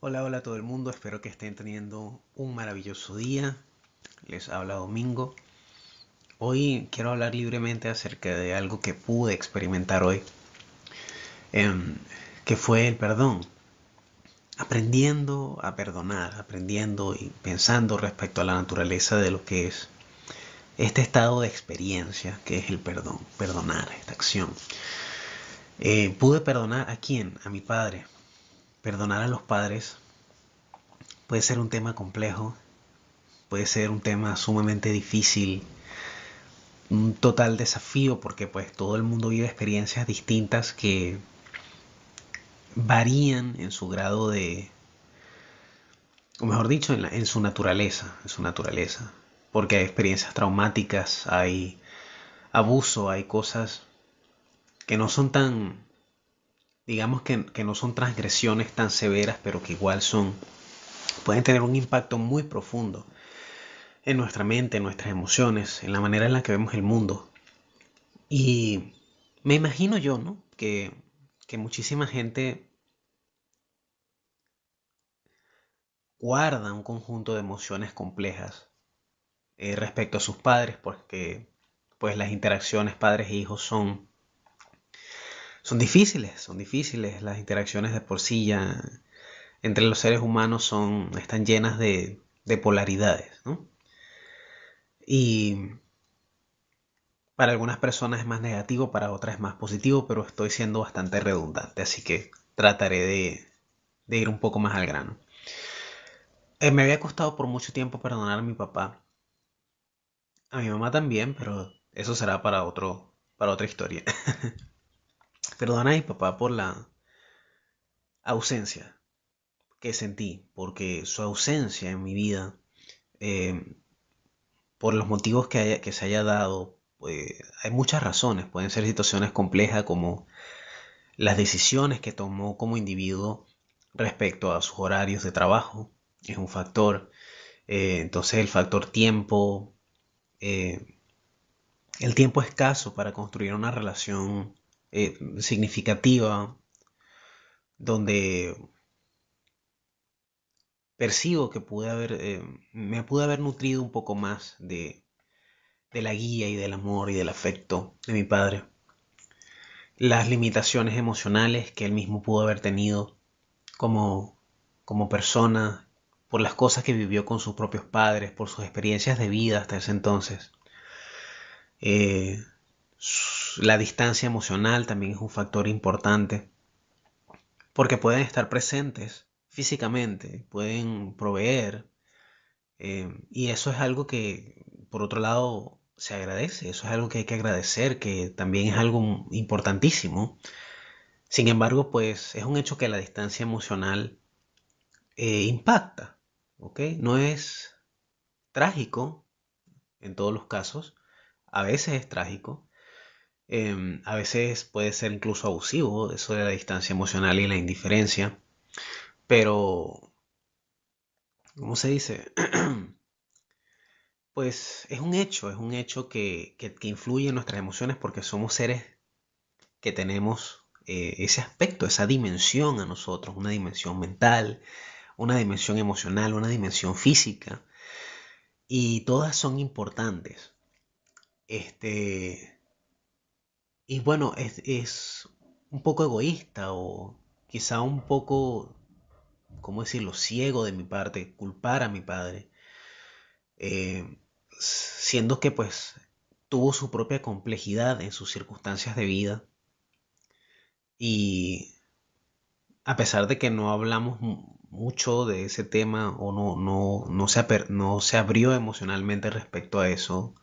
Hola, hola a todo el mundo, espero que estén teniendo un maravilloso día. Les habla Domingo. Hoy quiero hablar libremente acerca de algo que pude experimentar hoy, em, que fue el perdón. Aprendiendo a perdonar, aprendiendo y pensando respecto a la naturaleza de lo que es este estado de experiencia, que es el perdón, perdonar, esta acción. Pude perdonar a quién, a mi padre. Perdonar a los padres puede ser un tema complejo, puede ser un tema sumamente difícil, un total desafío porque pues todo el mundo vive experiencias distintas que varían en su grado de, o mejor dicho, en su naturaleza, porque hay experiencias traumáticas, hay abuso, hay cosas que no son tan, digamos que no son transgresiones tan severas, pero que igual pueden tener un impacto muy profundo en nuestra mente, en nuestras emociones, en la manera en la que vemos el mundo. Y me imagino yo, ¿no? Que muchísima gente guarda un conjunto de emociones complejas respecto a sus padres, porque pues las interacciones padres e hijos son difíciles, las interacciones de por sí ya entre los seres humanos están llenas de polaridades, ¿no? Y para algunas personas es más negativo, para otras es más positivo, pero estoy siendo bastante redundante, así que trataré de ir un poco más al grano. Me había costado por mucho tiempo perdonar a mi papá, a mi mamá también, pero eso será para otra historia. Perdonar a mi papá por la ausencia que sentí, porque su ausencia en mi vida, eh, por los motivos que se haya dado, hay muchas razones. Pueden ser situaciones complejas como las decisiones que tomó como individuo respecto a sus horarios de trabajo, es un factor. Entonces el factor tiempo, eh, el tiempo escaso para construir una relación significativa donde percibo que me pude haber nutrido un poco más de la guía y del amor y del afecto de mi padre. Las limitaciones emocionales que él mismo pudo haber tenido como, como persona, por las cosas que vivió con sus propios padres, por sus experiencias de vida hasta ese entonces. Eh, la distancia emocional también es un factor importante porque pueden estar presentes físicamente, pueden proveer, y eso es algo que, por otro lado, se agradece, eso es algo que hay que agradecer, que también es algo importantísimo. Sin embargo, pues es un hecho que la distancia emocional impacta, ¿ok? No es trágico en todos los casos, a veces es trágico, a veces puede ser incluso abusivo, eso de la distancia emocional y la indiferencia, pero, ¿cómo se dice? Pues es un hecho que influye en nuestras emociones porque somos seres que tenemos ese aspecto, esa dimensión a nosotros, una dimensión mental, una dimensión emocional, una dimensión física, y todas son importantes. Este, y bueno, es un poco egoísta o quizá un poco, ¿cómo decirlo?, ciego de mi parte, culpar a mi padre, eh, siendo que pues tuvo su propia complejidad en sus circunstancias de vida y a pesar de que no hablamos mucho de ese tema o no se abrió emocionalmente respecto a eso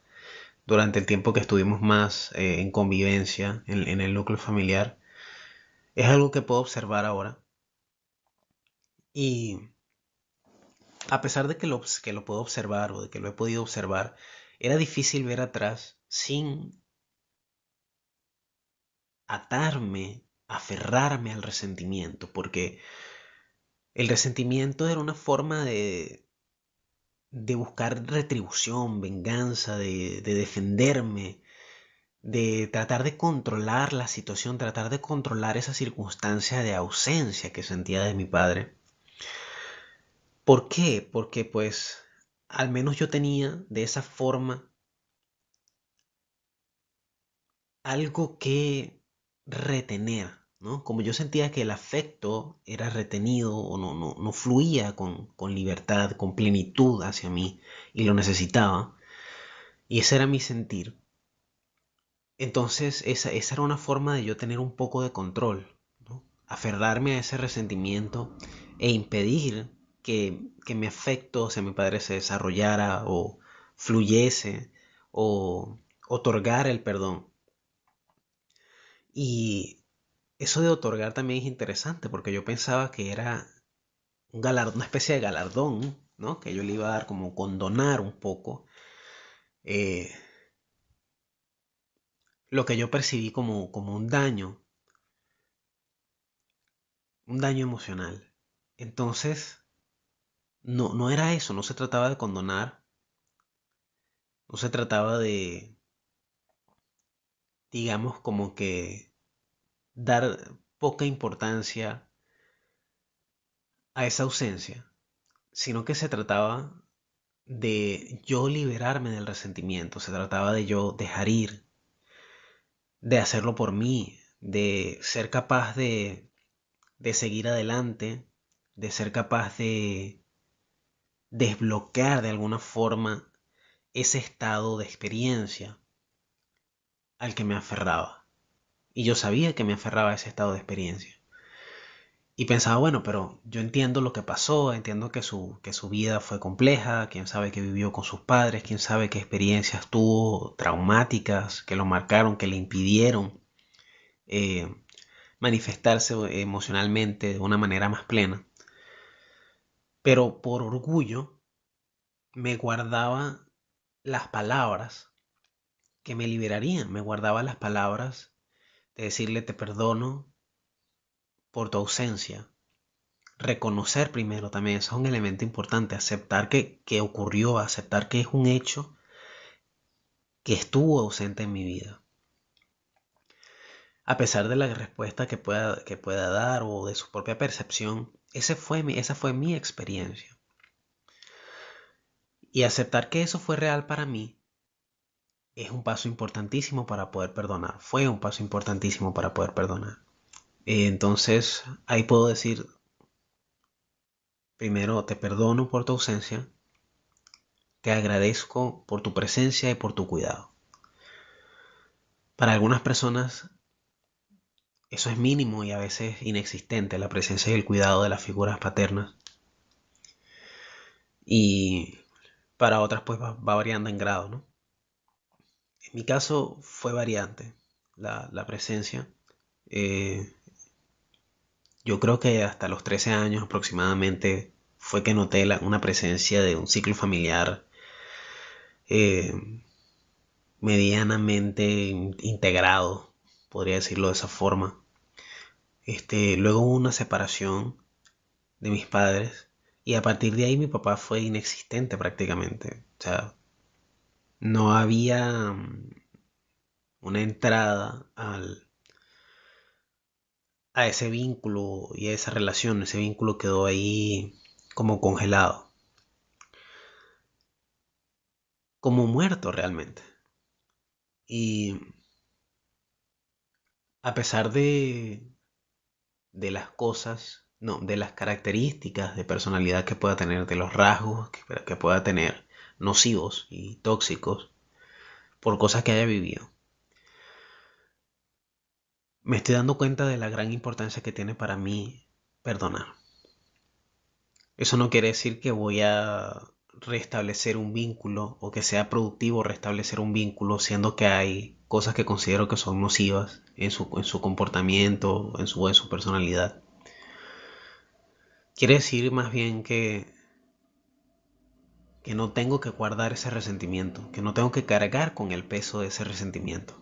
durante el tiempo que estuvimos más en convivencia en el núcleo familiar, es algo que puedo observar ahora y a pesar de que lo puedo observar o de que lo he podido observar, era difícil ver atrás sin atarme, aferrarme al resentimiento, porque el resentimiento era una forma de buscar retribución, venganza, de defenderme, de tratar de controlar la situación, tratar de controlar esa circunstancia de ausencia que sentía de mi padre. ¿Por qué? Porque pues al menos yo tenía de esa forma algo que retener, ¿no? Como yo sentía que el afecto era retenido o no fluía con libertad, con plenitud hacia mí y lo necesitaba, y ese era mi sentir. Entonces esa era una forma de yo tener un poco de control, ¿no? Aferrarme a ese resentimiento e impedir que mi afecto hacia mi padre se desarrollara o fluyese o otorgar el perdón. Y eso de otorgar también es interesante porque yo pensaba que era un galardón, una especie de galardón, ¿no? Que yo le iba a dar como condonar un poco eh, lo que yo percibí como un daño emocional. Entonces, no era eso, no se trataba de condonar, no se trataba de, digamos, como que dar poca importancia a esa ausencia, sino que se trataba de yo liberarme del resentimiento, se trataba de yo dejar ir, de hacerlo por mí, de ser capaz de seguir adelante, de ser capaz de desbloquear de alguna forma ese estado de experiencia al que me aferraba. Y yo sabía que me aferraba a ese estado de experiencia. Y pensaba, bueno, pero yo entiendo lo que pasó, entiendo que su vida fue compleja, quién sabe qué vivió con sus padres, quién sabe qué experiencias tuvo traumáticas que lo marcaron, que le impidieron eh, manifestarse emocionalmente de una manera más plena. Pero por orgullo me guardaba las palabras que me liberarían, me guardaba las palabras de decirle te perdono por tu ausencia. Reconocer primero también, eso es un elemento importante, aceptar que ocurrió, aceptar que es un hecho que estuvo ausente en mi vida. A pesar de la respuesta que pueda dar o de su propia percepción, esa fue mi experiencia. Y aceptar que eso fue real para mí es un paso importantísimo para poder perdonar. Fue un paso importantísimo para poder perdonar. Entonces, ahí puedo decir, primero, te perdono por tu ausencia, te agradezco por tu presencia y por tu cuidado. Para algunas personas eso es mínimo y a veces inexistente, la presencia y el cuidado de las figuras paternas. Y para otras pues va variando en grado, ¿no? En mi caso fue variante la presencia. Eh, yo creo que hasta los 13 años aproximadamente fue que noté una presencia de un ciclo familiar eh, medianamente integrado, podría decirlo de esa forma. Luego hubo una separación de mis padres y a partir de ahí mi papá fue inexistente prácticamente. O sea, no había una entrada a ese vínculo y a esa relación. Ese vínculo quedó ahí como congelado, como muerto realmente. Y a pesar de las cosas, no, de las características de personalidad que pueda tener, de los rasgos que pueda tener nocivos y tóxicos por cosas que haya vivido, me estoy dando cuenta de la gran importancia que tiene para mí perdonar. Eso no quiere decir que voy a restablecer un vínculo o que sea productivo restablecer un vínculo, siendo que hay cosas que considero que son nocivas en su comportamiento, en su personalidad. Quiere decir más bien que no tengo que guardar ese resentimiento, que no tengo que cargar con el peso de ese resentimiento.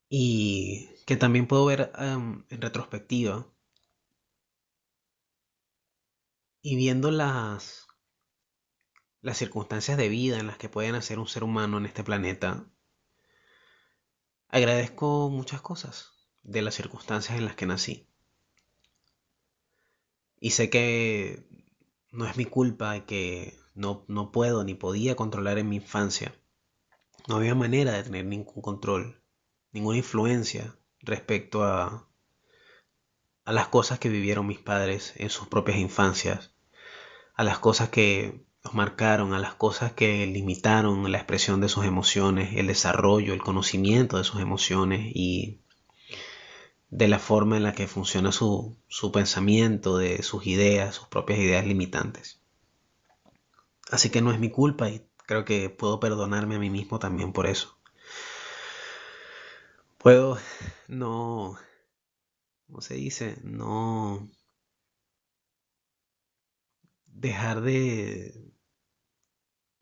Y que también puedo ver en retrospectiva y viendo las circunstancias de vida en las que puede nacer un ser humano en este planeta, agradezco muchas cosas de las circunstancias en las que nací. Y sé que no es mi culpa y que no puedo ni podía controlar en mi infancia. No había manera de tener ningún control, ninguna influencia respecto a las cosas que vivieron mis padres en sus propias infancias, a las cosas que los marcaron, a las cosas que limitaron la expresión de sus emociones, el desarrollo, el conocimiento de sus emociones y de la forma en la que funciona su pensamiento, de sus ideas, sus propias ideas limitantes. Así que no es mi culpa y creo que puedo perdonarme a mí mismo también por eso. Puedo no, ¿cómo se dice? No dejar de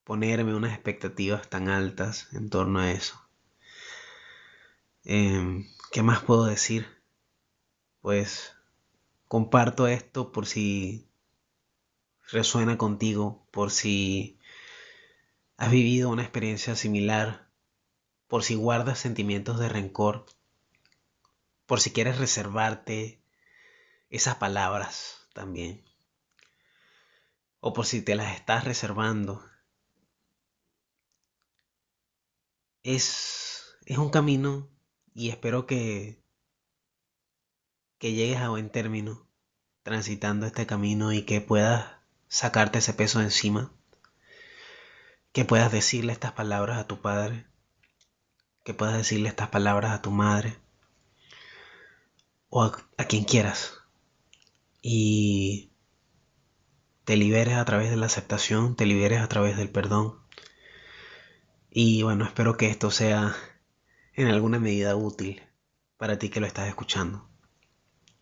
ponerme unas expectativas tan altas en torno a eso. ¿Qué más puedo decir? Pues comparto esto por si resuena contigo, por si has vivido una experiencia similar, por si guardas sentimientos de rencor, por si quieres reservarte esas palabras también, o por si te las estás reservando. Es un camino y espero que llegues a buen término transitando este camino y que puedas sacarte ese peso de encima, que puedas decirle estas palabras a tu padre, que puedas decirle estas palabras a tu madre o a quien quieras y te liberes a través de la aceptación, te liberes a través del perdón. Y bueno, espero que esto sea en alguna medida útil para ti que lo estás escuchando.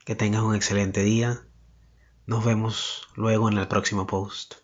Que tengas un excelente día. Nos vemos luego en el próximo post.